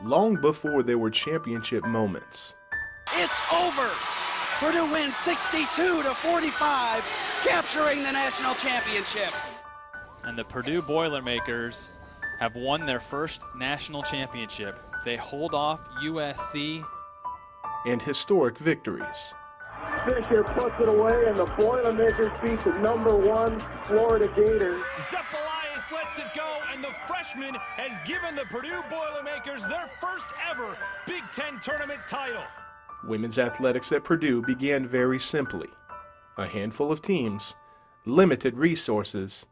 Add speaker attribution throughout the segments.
Speaker 1: long before there were championship moments.
Speaker 2: It's over. Purdue wins 62-45, capturing the national championship.
Speaker 3: And the Purdue Boilermakers have won their first national championship. They hold off USC.
Speaker 1: And historic victories.
Speaker 4: Fisher puts it away, and the Boilermakers beat the #1 Florida Gators.
Speaker 5: Zephalias lets it go, and the freshman has given the Purdue Boilermakers their first ever Big Ten tournament title.
Speaker 1: Women's athletics at Purdue began very simply. A handful of teams, limited resources,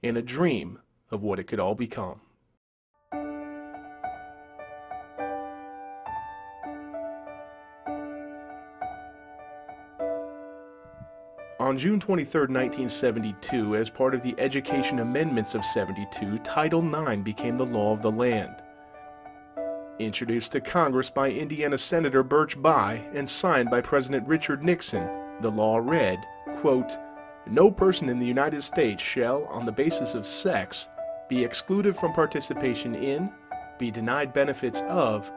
Speaker 1: and a dream of what it could all become. On June 23, 1972, as part of the Education Amendments of '72, Title IX became the law of the land. Introduced to Congress by Indiana Senator Birch Bayh and signed by President Richard Nixon, the law read, quote, "No person in the United States shall, on the basis of sex, be excluded from participation in, be denied benefits of,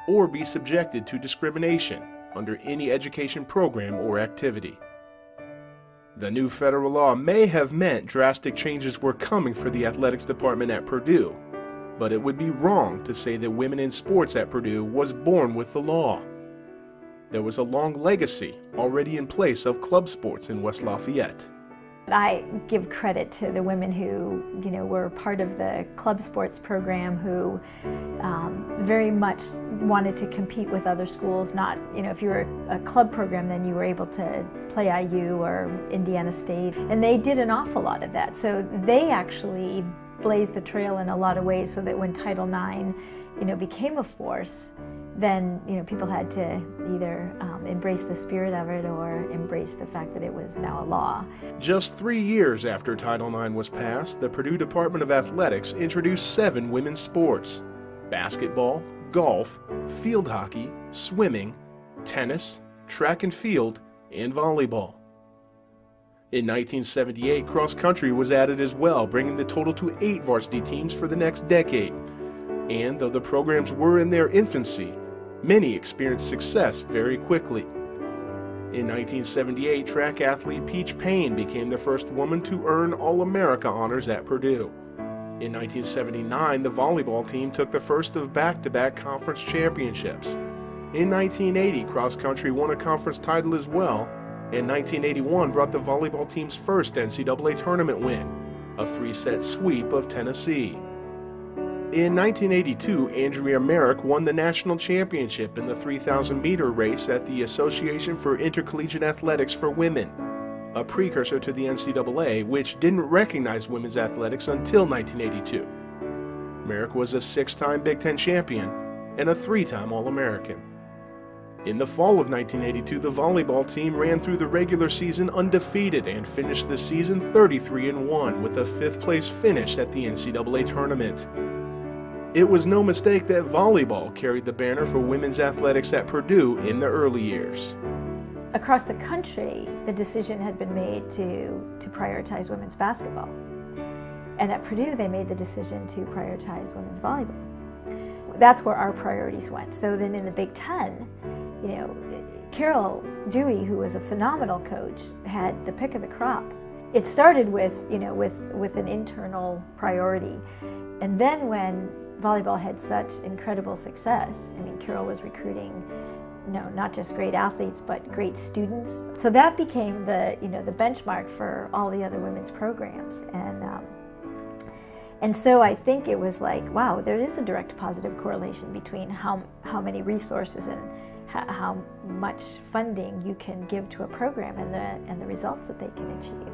Speaker 1: or be subjected to discrimination under any education program or activity." The new federal law may have meant drastic changes were coming for the athletics department at Purdue, but it would be wrong to say that women in sports at Purdue was born with the law. There was a long legacy already in place of club sports in West Lafayette.
Speaker 6: I give credit to the women who, were part of the club sports program, who very much wanted to compete with other schools. Not, if you were a club program, then you were able to play IU or Indiana State, and they did an awful lot of that. So they actually blazed the trail in a lot of ways, so that when Title IX, became a force, then people had to either embrace the spirit of it or embrace the fact that it was now a law.
Speaker 1: Just 3 years after Title IX was passed, the Purdue Department of Athletics introduced 7 women's sports: basketball, golf, field hockey, swimming, tennis, track and field, and volleyball. In 1978, cross country was added as well, bringing the total to 8 varsity teams for the next decade. And though the programs were in their infancy, many experienced success very quickly. In 1978, track athlete Peach Payne became the first woman to earn All-America honors at Purdue. In 1979, the volleyball team took the first of back-to-back conference championships. In 1980, cross country won a conference title as well, and 1981 brought the volleyball team's first NCAA tournament win, a 3-set sweep of Tennessee. In 1982, Andrea Merrick won the national championship in the 3,000-meter race at the Association for Intercollegiate Athletics for Women, a precursor to the NCAA, which didn't recognize women's athletics until 1982. Merrick was a 6-time Big Ten champion and a 3-time All-American. In the fall of 1982, the volleyball team ran through the regular season undefeated and finished the season 33-1 with a 5th-place finish at the NCAA tournament. It was no mistake that volleyball carried the banner for women's athletics at Purdue in the early years.
Speaker 6: Across the country, the decision had been made to prioritize women's basketball. And at Purdue, they made the decision to prioritize women's volleyball. That's where our priorities went. So then in the Big Ten, Carol Dewey, who was a phenomenal coach, had the pick of the crop. It started with an internal priority. And then when volleyball had such incredible success, Carol was recruiting, not just great athletes, but great students. So that became the benchmark for all the other women's programs. And so I think it was like, wow, there is a direct positive correlation between how many resources and how much funding you can give to a program and the results that they can achieve.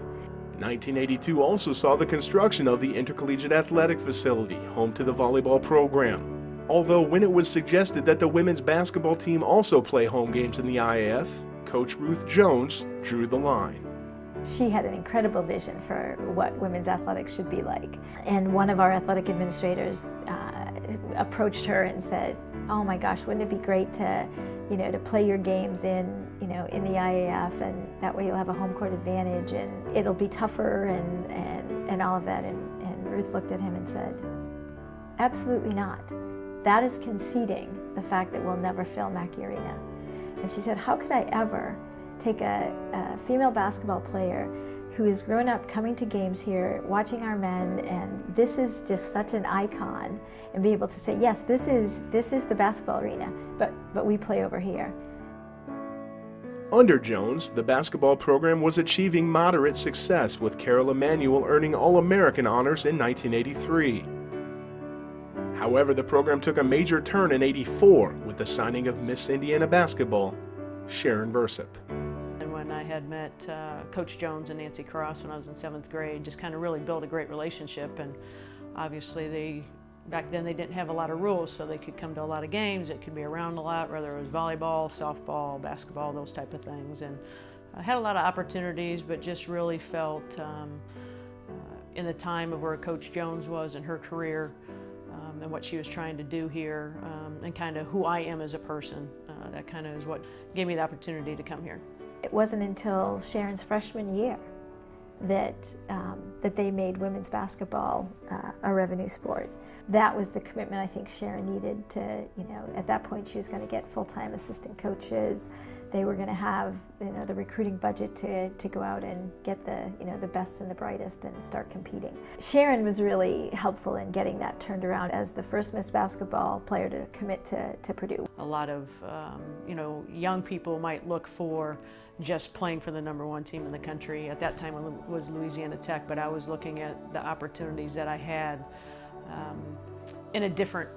Speaker 1: 1982 also saw the construction of the Intercollegiate Athletic Facility, home to the volleyball program. Although when it was suggested that the women's basketball team also play home games in the IAF, Coach Ruth Jones drew the line.
Speaker 6: She had an incredible vision for what women's athletics should be like. And one of our athletic administrators approached her and said, "Oh my gosh, wouldn't it be great to play your games in the IAF, and that way you'll have a home court advantage and it'll be tougher and all of that." And Ruth looked at him and said, "Absolutely not. That is conceding the fact that we'll never fill Mackey Arena. And she said, how could I ever take a female basketball player who has grown up coming to games here, watching our men, and this is just such an icon, and be able to say, yes, this is the basketball arena, but we play over here.
Speaker 1: Under Jones, the basketball program was achieving moderate success, with Carol Emanuel earning All-American honors in 1983. However, the program took a major turn in '84 with the signing of Miss Indiana basketball, Sharon Versup.
Speaker 7: I had met Coach Jones and Nancy Cross when I was in 7th grade, just kind of really built a great relationship. And obviously back then they didn't have a lot of rules, so they could come to a lot of games. It could be around a lot, whether it was volleyball, softball, basketball, those type of things. And I had a lot of opportunities, but just really felt in the time of where Coach Jones was in her career and what she was trying to do here, and kind of who I am as a person, that kind of is what gave me the opportunity to come here.
Speaker 6: It wasn't until Sharon's freshman year that they made women's basketball a revenue sport. That was the commitment I think Sharon needed to, at that point she was going to get full-time assistant coaches. They were going to have, the recruiting budget to go out and get the best and the brightest and start competing. Sharon was really helpful in getting that turned around as the first Miss Basketball player to commit to Purdue.
Speaker 7: A lot of, young people might look for just playing for the #1 team in the country. At that time it was Louisiana Tech, but I was looking at the opportunities that I had in a different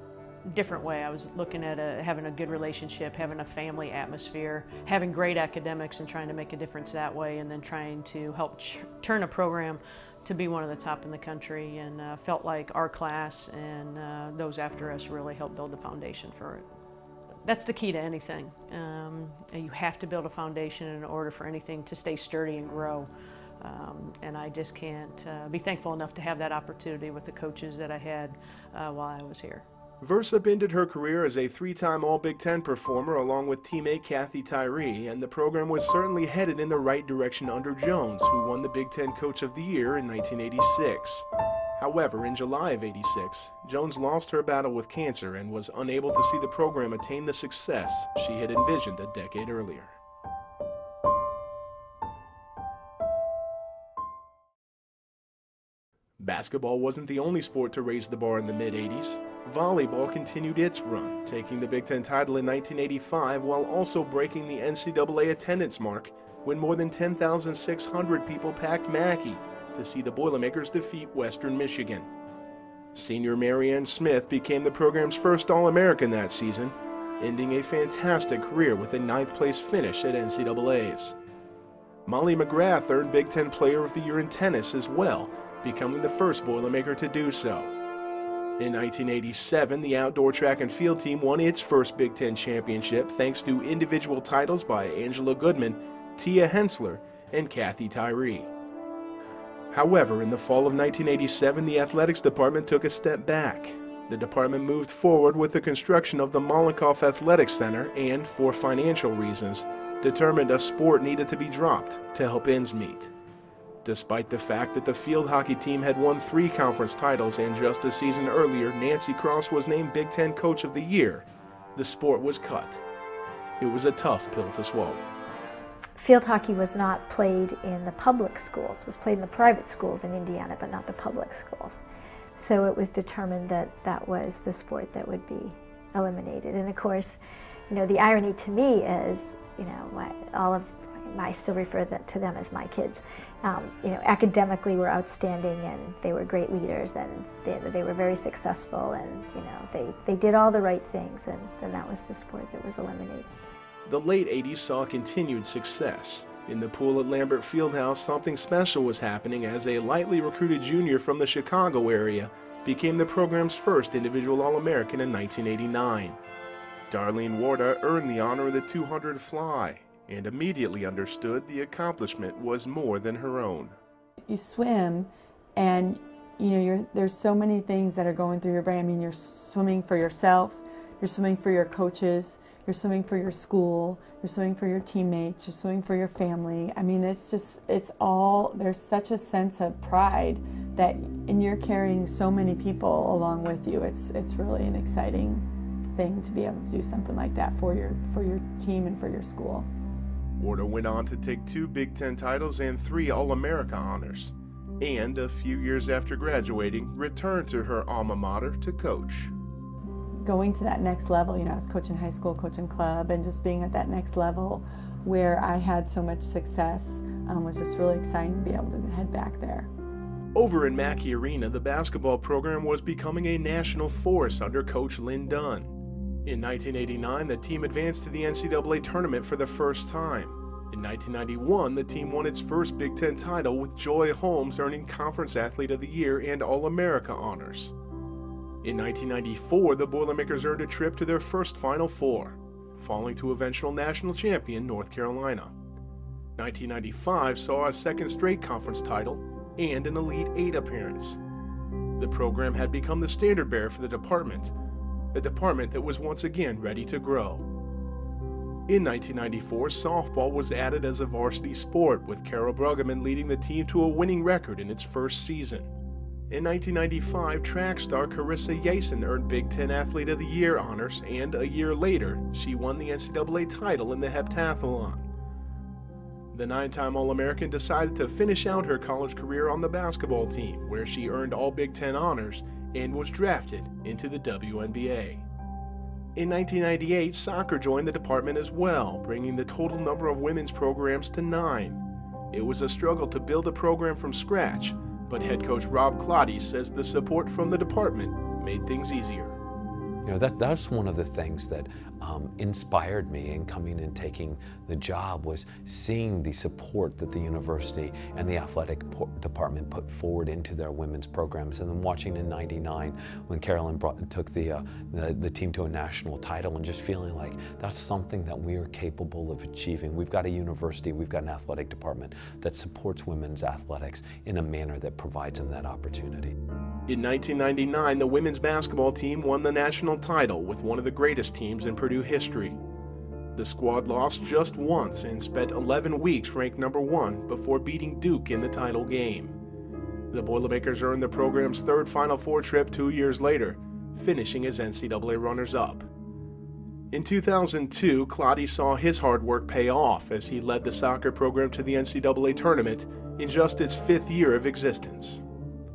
Speaker 7: way. I was looking at having a good relationship, having a family atmosphere, having great academics and trying to make a difference that way, and then trying to help turn a program to be one of the top in the country, and felt like our class and those after us really helped build the foundation for it. That's the key to anything. You have to build a foundation in order for anything to stay sturdy and grow. And I just can't be thankful enough to have that opportunity with the coaches that I had while I was here.
Speaker 1: Versup ended her career as a 3-time All-Big Ten performer along with teammate Kathy Tyree, and the program was certainly headed in the right direction under Jones, who won the Big Ten Coach of the Year in 1986. However, in July of '86, Jones lost her battle with cancer and was unable to see the program attain the success she had envisioned a decade earlier. Basketball wasn't the only sport to raise the bar in the mid-'80s. Volleyball continued its run, taking the Big Ten title in 1985 while also breaking the NCAA attendance mark when more than 10,600 people packed Mackey to see the Boilermakers defeat Western Michigan. Senior Marianne Smith became the program's first All-American that season, ending a fantastic career with a 9th-place finish at NCAA's. Molly McGrath earned Big Ten Player of the Year in tennis as well, becoming the first Boilermaker to do so. In 1987, the outdoor track and field team won its first Big Ten championship thanks to individual titles by Angela Goodman, Tia Hensler, and Kathy Tyree. However, in the fall of 1987, the athletics department took a step back. The department moved forward with the construction of the Molikoff Athletic Center and, for financial reasons, determined a sport needed to be dropped to help ends meet. Despite the fact that the field hockey team had won 3 conference titles and just a season earlier, Nancy Cross was named Big Ten Coach of the Year, the sport was cut. It was a tough pill to swallow.
Speaker 6: Field hockey was not played in the public schools. It was played in the private schools in Indiana, but not the public schools. So it was determined that that was the sport that would be eliminated. And of course, the irony to me is, I still refer to them as my kids. Academically were outstanding, and they were great leaders, and they were very successful, and they did all the right things, and then that was the sport that was eliminated.
Speaker 1: The late '80s saw continued success. In the pool at Lambert Fieldhouse, something special was happening as a lightly recruited junior from the Chicago area became the program's first individual All-American in 1989. Darlene Warda earned the honor of the 200 fly and immediately understood the accomplishment was more than her own.
Speaker 8: You swim, and there's so many things that are going through your brain. I mean, you're swimming for yourself, you're swimming for your coaches, you're swimming for your school, you're swimming for your teammates, you're swimming for your family. I mean, there's such a sense of pride and you're carrying so many people along with you. It's really an exciting thing to be able to do something like that for your team and for your school.
Speaker 1: Warner went on to take 2 Big Ten titles and 3 All-America honors, and a few years after graduating, returned to her alma mater to coach.
Speaker 8: Going to that next level, I was coaching high school, coaching club, and just being at that next level where I had so much success was just really exciting to be able to head back there.
Speaker 1: Over in Mackey Arena, the basketball program was becoming a national force under Coach Lynn Dunn. In 1989, the team advanced to the NCAA tournament for the first time. In 1991, the team won its first Big Ten title, with Joy Holmes earning Conference Athlete of the Year and All-America honors. In 1994, the Boilermakers earned a trip to their first Final Four, falling to eventual national champion North Carolina. 1995 saw a second straight conference title and an Elite Eight appearance. The program had become the standard bearer for the department, a department that was once again ready to grow. In 1994, softball was added as a varsity sport, with Carol Bruggeman leading the team to a winning record in its first season. In 1995, track star Carissa Yason earned Big Ten Athlete of the Year honors, and a year later, she won the NCAA title in the heptathlon. The 9-time All-American decided to finish out her college career on the basketball team, where she earned all Big Ten honors and was drafted into the WNBA. In 1998, soccer joined the department as well, bringing the total number of women's programs to 9. It was a struggle to build a program from scratch, but head coach Rob Clotty says the support from the department made things easier.
Speaker 9: That's one of the things that inspired me in coming and taking the job, was seeing the support that the university and the athletic department put forward into their women's programs, and then watching in '99 when Carolyn took the team to a national title, and just feeling like that's something that we are capable of achieving. We've got a university, we've got an athletic department that supports women's athletics in a manner that provides them that opportunity.
Speaker 1: In 1999, the women's basketball team won the national title with one of the greatest teams in Purdue history. The squad lost just once and spent 11 weeks ranked number 1 before beating Duke in the title game. The Boilermakers earned the program's third Final Four trip 2 years later, finishing as NCAA runners-up. In 2002, Clotty saw his hard work pay off as he led the soccer program to the NCAA tournament in just its 5th year of existence.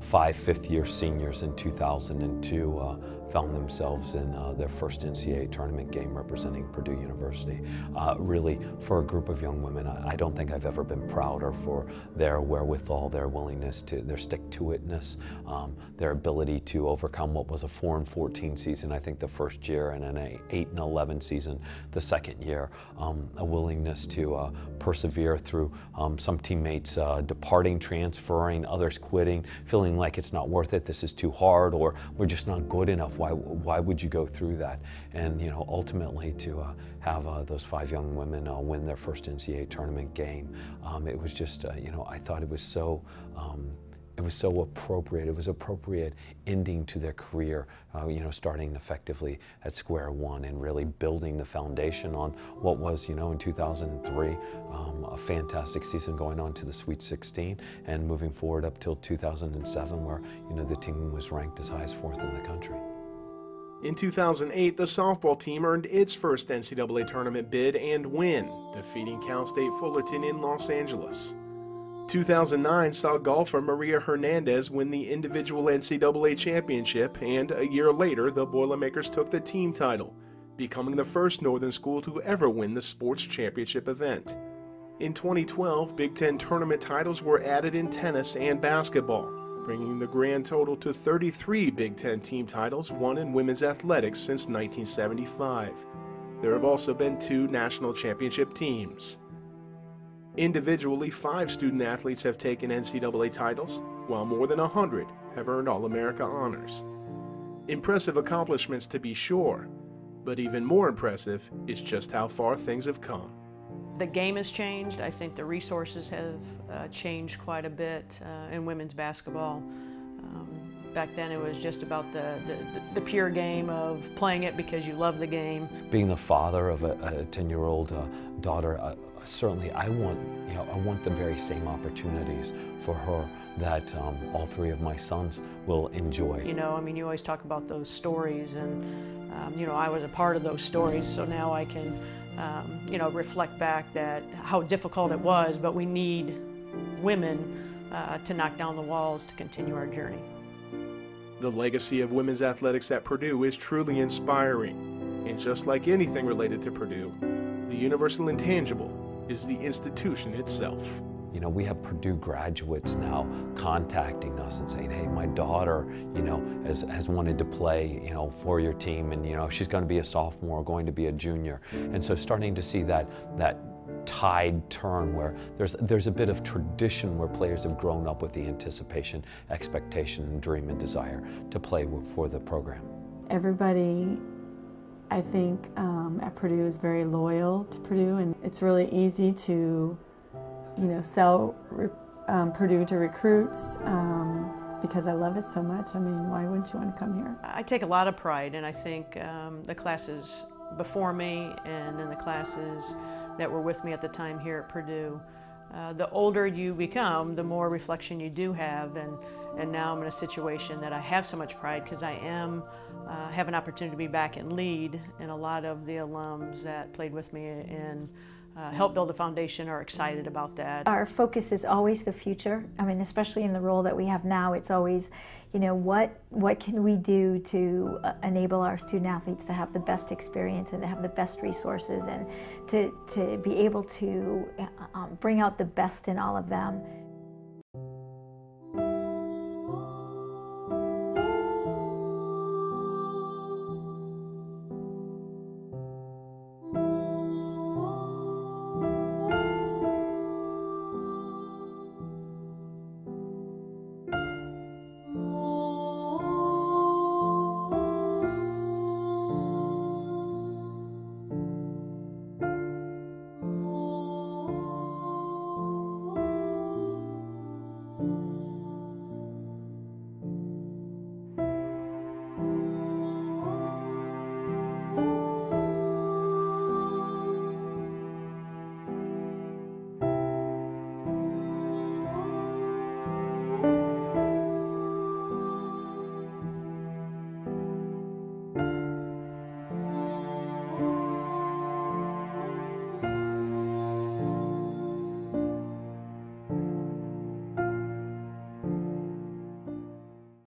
Speaker 9: 5 fifth-year seniors in 2002 found themselves in their first NCAA tournament game representing Purdue University. Really, for a group of young women, I don't think I've ever been prouder for their wherewithal, their willingness to, their stick-to-itness, their ability to overcome what was a 4-14 season, I think the first year, and an 8-11 season the second year. A willingness to persevere through some teammates departing, transferring, others quitting, feeling like it's not worth it, this is too hard, or we're just not good enough. Why would you go through that? And ultimately to have those 5 young women win their first NCAA tournament game, it was just I thought it was so appropriate. It was appropriate ending to their career, starting effectively at square one and really building the foundation on what was, in 2003, a fantastic season going on to the Sweet 16, and moving forward up till 2007, where, the team was ranked as high as 4th in the country.
Speaker 1: In 2008, the softball team earned its first NCAA tournament bid and win, defeating Cal State Fullerton in Los Angeles. 2009 saw golfer Maria Hernandez win the individual NCAA championship, and a year later, the Boilermakers took the team title, becoming the first Northern school to ever win the sports championship event. In 2012, Big Ten tournament titles were added in tennis and basketball, bringing the grand total to 33 Big Ten team titles won in women's athletics since 1975. There have also been 2 national championship teams. Individually, 5 student athletes have taken NCAA titles, while more than 100 have earned All-America honors. Impressive accomplishments to be sure, but even more impressive is just how far things have come.
Speaker 7: The game has changed. I think the resources have changed quite a bit in women's basketball. Back then it was just about the pure game of playing it because you love the game.
Speaker 9: Being the father of a 10-year-old daughter, certainly I want the very same opportunities for her that all three of my sons will enjoy.
Speaker 7: You know, I mean, you always talk about those stories, and you know, I was a part of those stories, so now I can you know, reflect back that how difficult it was, but we need women to knock down the walls to continue our journey.
Speaker 1: The legacy of women's athletics at Purdue is truly inspiring, and just like anything related to Purdue, the universal intangible is the institution itself.
Speaker 9: You know, we have Purdue graduates now contacting us and saying, hey, my daughter, you know, has wanted to play, you know, for your team, and, you know, she's going to be a sophomore, going to be a junior. And so starting to see that tide turn where there's a bit of tradition where players have grown up with the anticipation, expectation, and dream and desire to play for the program.
Speaker 8: Everybody, I think, at Purdue is very loyal to Purdue, and it's really easy to, you know, sell Purdue to recruits because I love it so much. I mean, why wouldn't you want to come here?
Speaker 7: I take a lot of pride, and I think the classes before me and then the classes that were with me at the time here at Purdue, the older you become, the more reflection you do have, and now I'm in a situation that I have so much pride because I have an opportunity to be back and lead, and a lot of the alums that played with me and helped build a foundation are excited about that.
Speaker 6: Our focus is always the future. I mean, especially in the role that we have now, it's always, you know, what can we do to enable our student athletes to have the best experience and to have the best resources and to be able to bring out the best in all of them.